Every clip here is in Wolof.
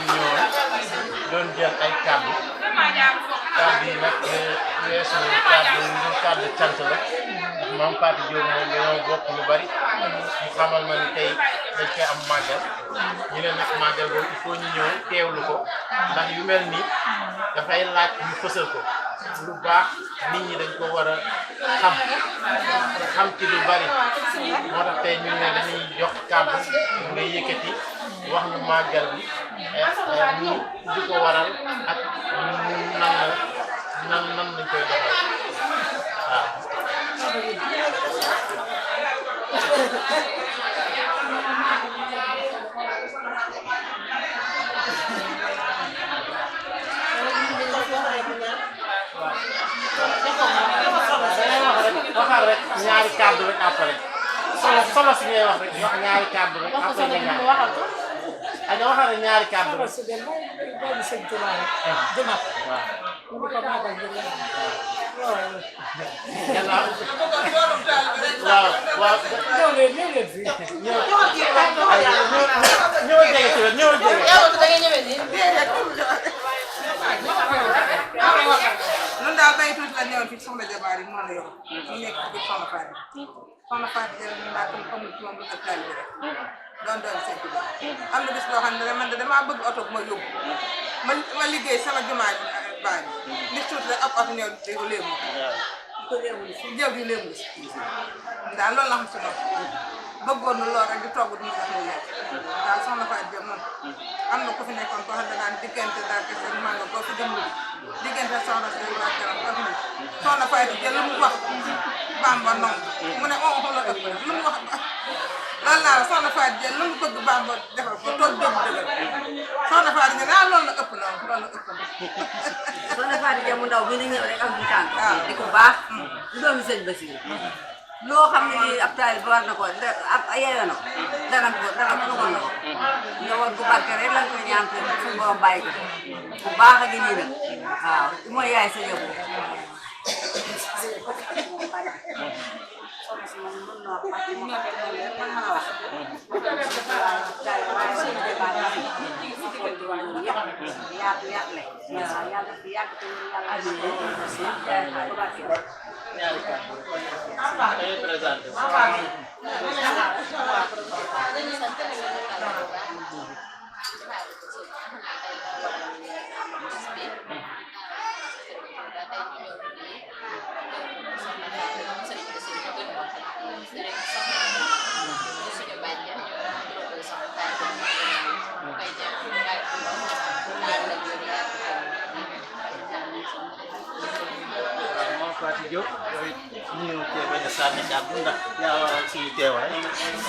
ñëwoon doon jël ay kàddu yi nag weesu kàddu cant la ndax maam Fatou Diop moom dañoo bokk lu bari mu xamal ma ni tey dañ koy am màggal ñu ne nag màggal boobu il faut ñu ñëw teewlu ko ndax yu mel nii dafay laaj ñu fësal ko lu baax nit ñi dañ ko war a xam ci lu bari moo tax tey ñu ne dañuy jox kàddu nga yëkkati wax ñu màggal bi ñu di ko waral ak nan lañ koy doxal waaw. waxal rek ñaari kàddu rek après solo si ngay wax rek wax ñaari kàddu rek après nga ñaan ak waxal rek ñaari kàddu rek. waaw waaw ñëwal jege ci wet ñëwal jege. ñun daal bay tuuti la ñëwoon fii soxna Jabaar yi moo la yor ñu nekk ci soxna Fatou soxna Fatou jërë ñu laa comme ci moom lu def taal bi rek doon seen bi am na bis boo xam ne man de damaa bëgg oto bu ma yóbbu ma liggéey sama jumaa baay li tuuti rek ab oto ñëw di ko léemu ko léemul si jëw di léemul si daal loolu la xam si noonu bëggoon na lool rek di togg di sax lu lekk daal soxna Fatou Diop moom am na ku fi nekkoon koo xam ne daan diggante daal kese mànga koo fi dem diggante soxna si waa këram koo fi ne soxna Fatou Diop lu mu wax Bamba noonu mu ne la ëpp lu mu wax loolu naa la soxna Fatou Diop lu mu bëgg Bamba defal ko toog dëgg dëggal soxna Fatou Diop loolu la ëpp noonu loolu la ëpp soxna Fatou Diop mu ndaw bi ni ñëw rek am bu tànk di ko baax di doomi sëñ Basiru loo xam ne nii ab taal ba war na ko ab yeewe na ko dana ko dugal na ko nga war ko barke rek lan ko ñaan ko suñu borom bàyyi ko bu baax a gi nii nag waaw mooy yaay sa yëpp Fatou Diop yow ñu teew bañ a sànni kàddu ndax yaa waral suñu teewaay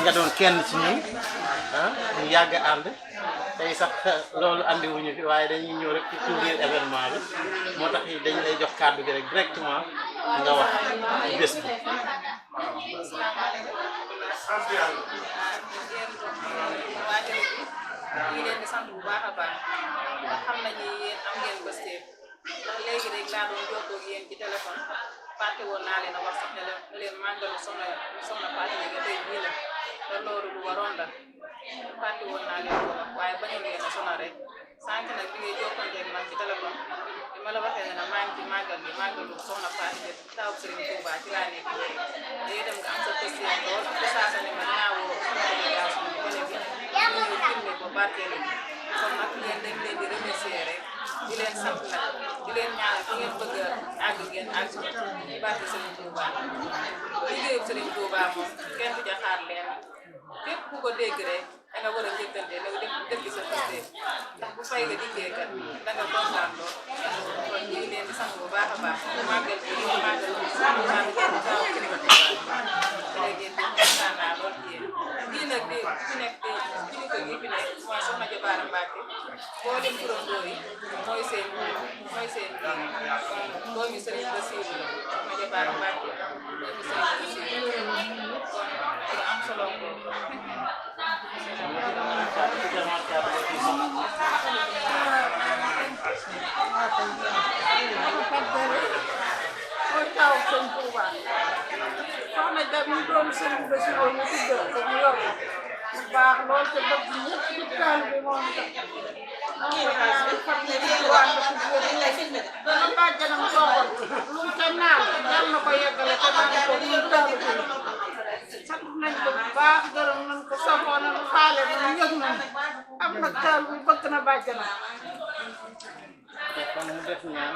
nga doon kenn ci ñun ñu yàgg ànd tey sax loolu andi wuñu fi waaye dañuy ñëw rek ci couvrir événement bi moo tax dañu lay jox kàddu gi rek directement nga wax ci bés bi. ñu leen di sant bu baax a baax ndax xam nañu yéen am ngeen bësteef ndax léegi rek laa doon jokkoo ak yéen ci téléphone fàtte woon naa leen a wax sax ne leen màggalu soxna Fatou Ndiaye tey jii la te loolu lu waroon la fàtte woon naa leen ko wax waaye bañu leen a sonal rek sànq nag bi ngay jokkonteeg man ci téléphone bi ma la waxee ne maa ngi ci màggal bi màggalu soxna Fatou Ndiaye taw Serigne Touba ci laa nekk léegi dem nga am sa pëstéef lool bu saasa ne ma dinaa woo soxna délégation bi gone bi ñu ñëw filmé ko barkeelu kon nag yéen dañ leen di remercier rek di leen sant nag di leen ñaanal fu ngeen bëgg a àgg ngeen àgg ci barke Serigne Touba liggéeyu Serigne Touba moom kenn du ca xaar leen képp ku ko dégg rek da nga war a njëkkante da nga dëgg sa pëstéef ndax bu fay nga dikkee kat da nga kontaan lool kon ñu ngi leen di sant bu baax a baax màggal bi màggal bi taw Serigne Touba léegi kontaan naa lool ci yéen lii nag di fi nekk kilifa gi fi nekk mooy Soxna Jabaara Mbacke boo dem turandoo yi mooy seen doomi Serigne Bassirou la Soxna Jabaara Mbacke doomi Serigne Bassirou kon lu am solo ko taw sëñ Touba soxna Jaw ñu doon sëriñ Bassirou ñu tuddee ko mu yor ko bu baax lool te bëgg ñëpp ci taal bi moom tax dana bàjjanam toogoon lu mu ca naan yal na ko yeggale te bañ ko ñu taalu ko sant nañ ko bu baax gërëm nañ ko safoo nañ faale nañ yëg nañ am na taal bu bëgg na bàjjanam kon mu def ñaan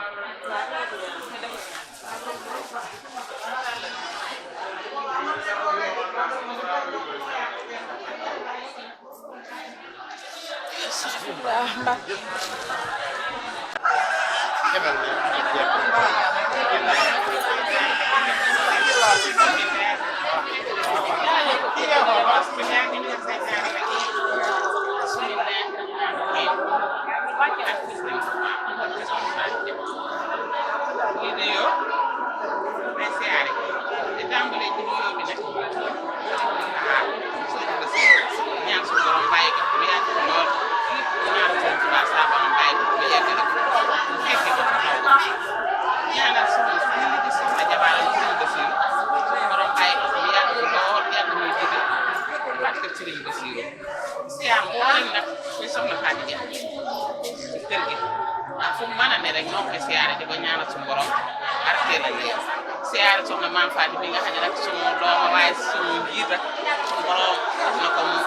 siyaare soxna Maam Fatou bi nga xam ne nag sunu dooma waaye sunu njiit rek sunu borom def na ko mu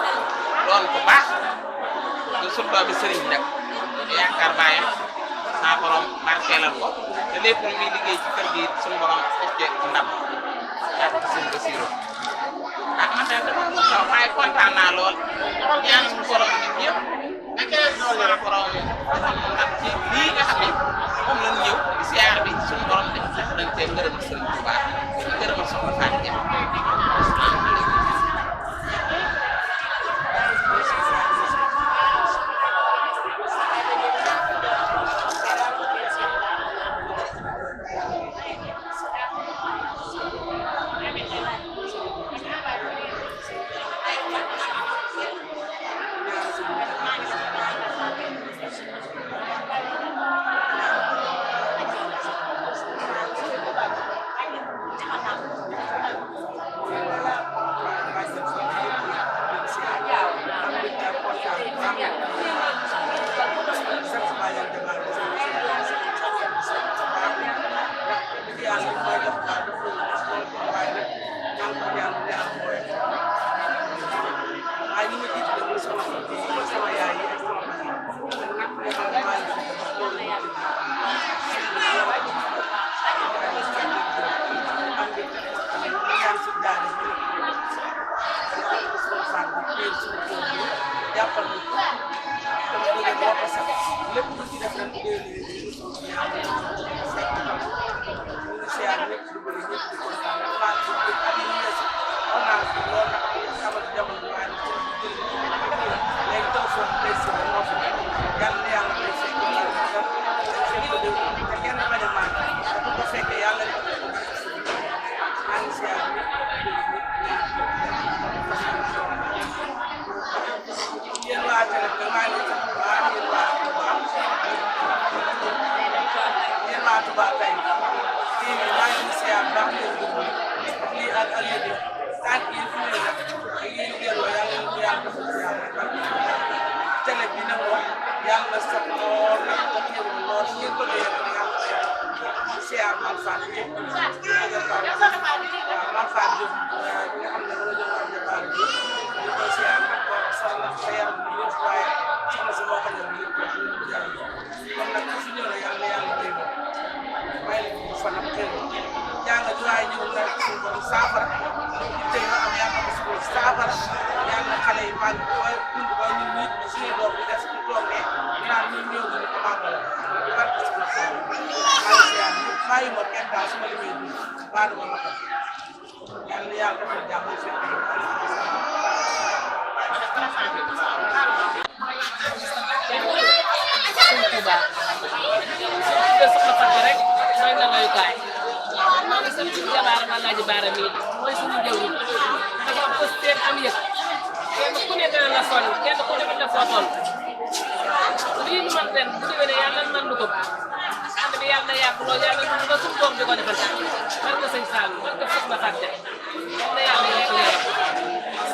doon ko baax du sur doomi sëriñ bi nag yaakaar baayam saa borom barkeelal ko te lépp lu muy liggéey ci kër gi sunu borom def ci ndam yaa ko seen Basiru ah man de dama taw waaye kontaan naa lool ñaan suñu borom nit ñëpp sama borom ndam ci lii nga xam ne moom lañ ñëw di siyaar bi suñu borom def nañ cee ngërëmal sëriñ bu baax ngërëmal soxna Fatou Dia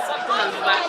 sant nañ bu baax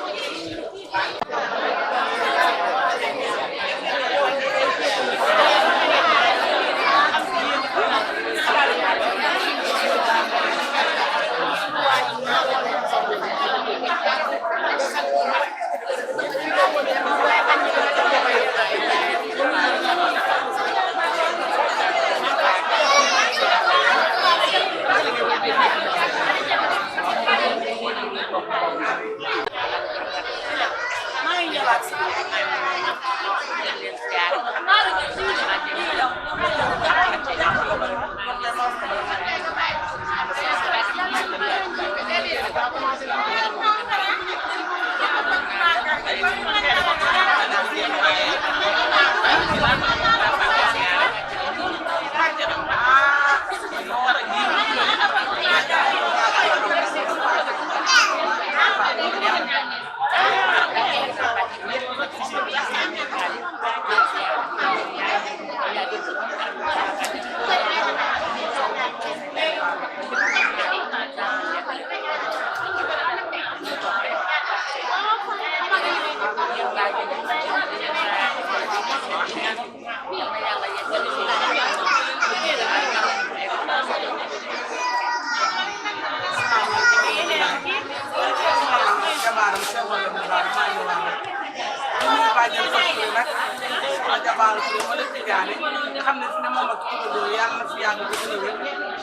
Jabaal ci ma dëkk Diané nga xam ne fi ne moom ak tuddoo yàlla na fi yàgg di gën a wér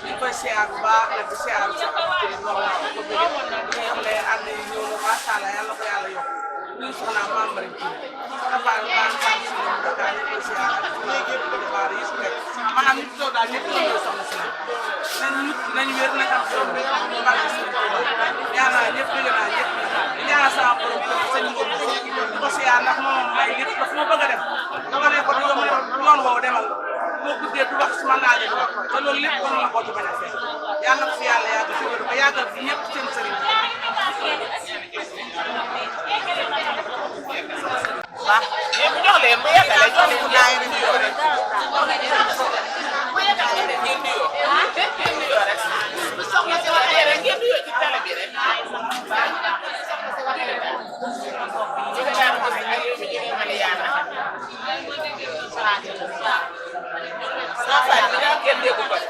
ñu koy siyaar bu baax nag di siyaar ci activité moom la ko bëgg di xam ne ànd yi ñëw na macha allah yàlla ko yàlla yokk ñuy soxna membre yi dafaal baax baax ci ñoom Dakar ñu koy siyaar ak léegi yëpp dafaar yi su nekk maanaam ñu toog daal ñëpp ñoo soxna si nañ mucc nañ wér nag am solo barke sëñ Tuuba ñaanal ñëpp dëgg naa ñëpp di ñaanal sama borom kër sëñ Ngom di ko siyaar ndax moom may lépp daf ma bëgg a def dama ne ko yoon woowu demal boo guddee du wax si man naa leen wax te loolu lépp mënu ma ko ci bañ a fekk yàlla na ko fi yàlla yàgg fi wér ba yàggal fi ñëpp seen sëriñ waaw ñëpp jox leen bu yeggale jox leen ñaay ni nuyoo rek bu yeggale rek ngeen nuyoo rek bu soxla si waxee rek ngeen nuyoo ci télé bi rek ñu ko daan wax ak yow mi jógee Mariana saa saa bi daal kenn déggu ko de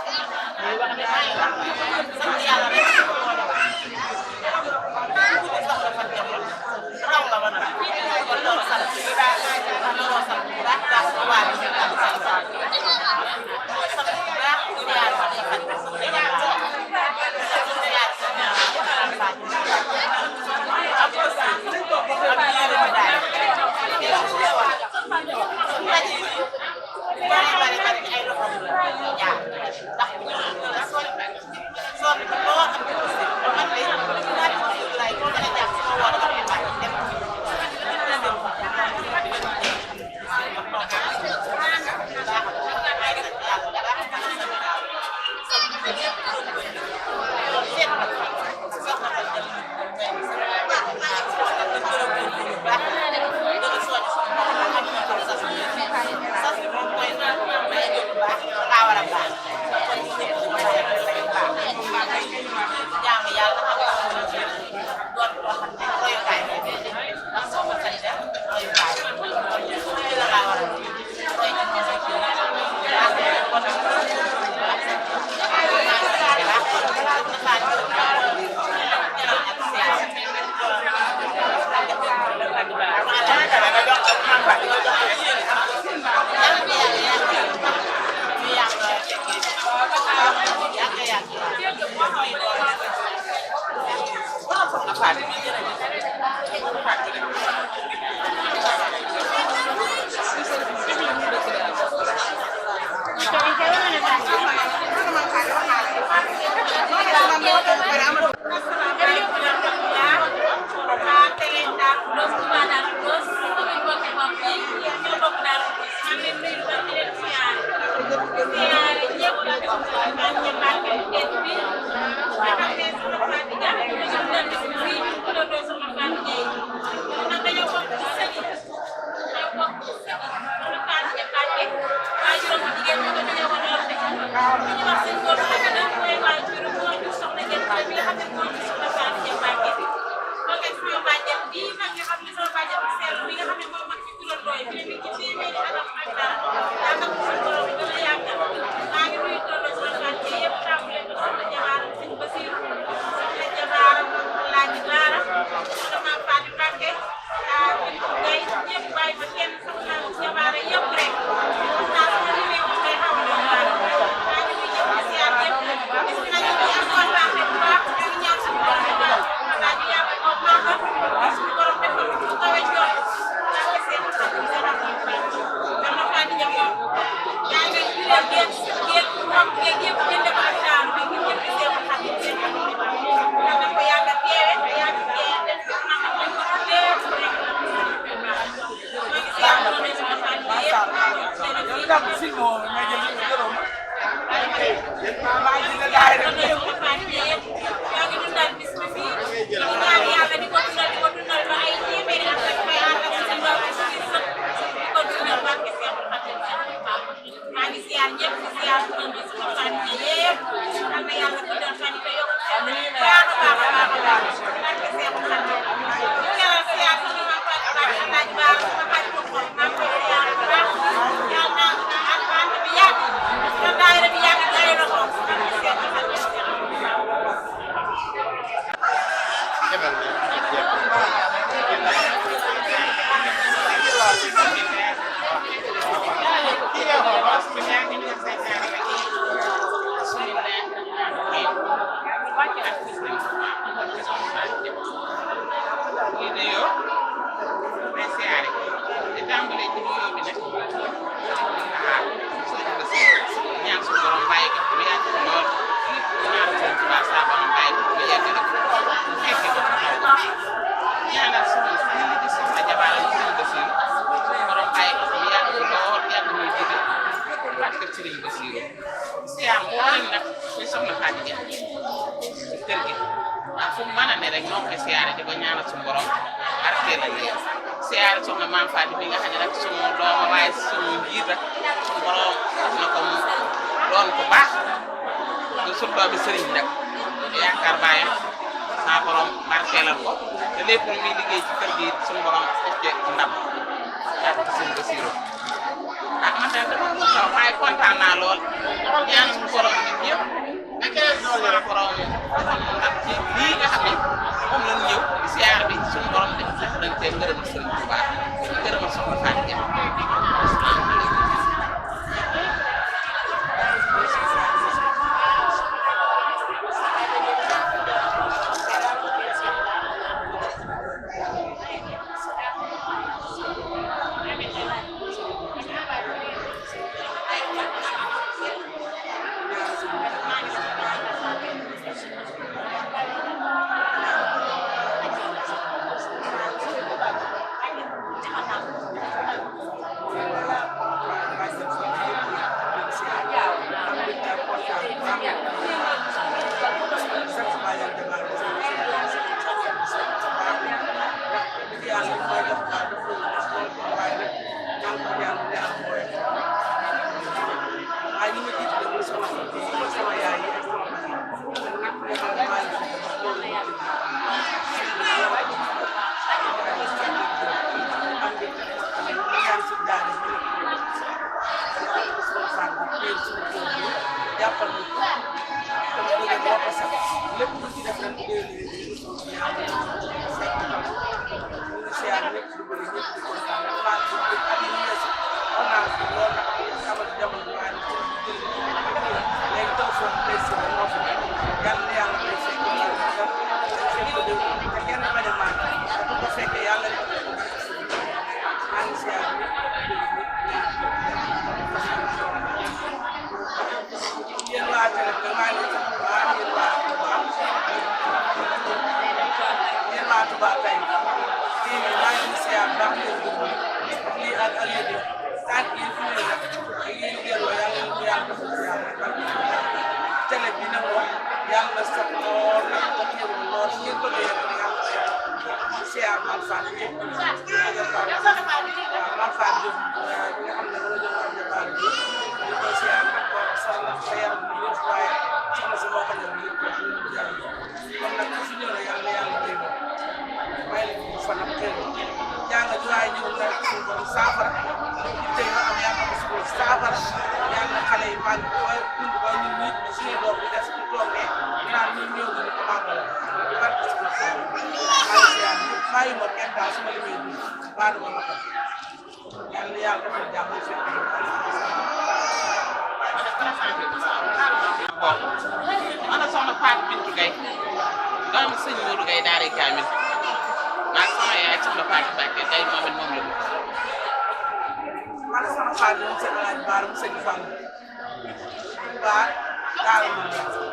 moo may jël juróom maa ngi la daay rek yaa ngi dundal bis bi fii di ñaan yàlla di ko dundal ba ay téeméeri at rek may ànd ak sa ndaw si biir sëpp di ko dundal barke Seexul Xadiim maa ngi ziar ñëpp di ziar suñu famille yëpp am na yàlla dundal fan yi te yokk baax a baax a baax a baax barke Seexul Xadiim ñu ngi la ziar suñu ma fa baax laaj baax ma xaj ko ko maa ngi koy ziar bu baax yàlla na ànd bi yàgg na daayira bi yàgg ci ay loxo barke Seexul Xadiim siyaare soxna Maam Faty bi nga xam ne nag sunu dooma waaye sunu njiit rek sunu borom def na ko mu doon ko baax du surtout bi sëriñ nag yaakaar baayam saa borom barkeelal ko te lépp lu muy liggéey ci kër gi sunu borom def ci ndam ak sunu Basiru ah man de dama taw waaye kontaan naa lool ñaan sunu borom nit ñëpp sunu borom defal mu ndam ci lii nga xam ne moom lañ ñëw di siyaare bi sunu borom def nañ te ngërëmal sëriñ bu baax ngërëmal soxna Faty Dia ana soxna Fatou Bintou Gaye doomu sëñ Modou Gaye daara Kamil maa sama yaay soxna Fatou Mbacké Gaye moom it moom la man soxna Fatou moom sëñ Alaaji Baara mu sëñ Fall Ba daara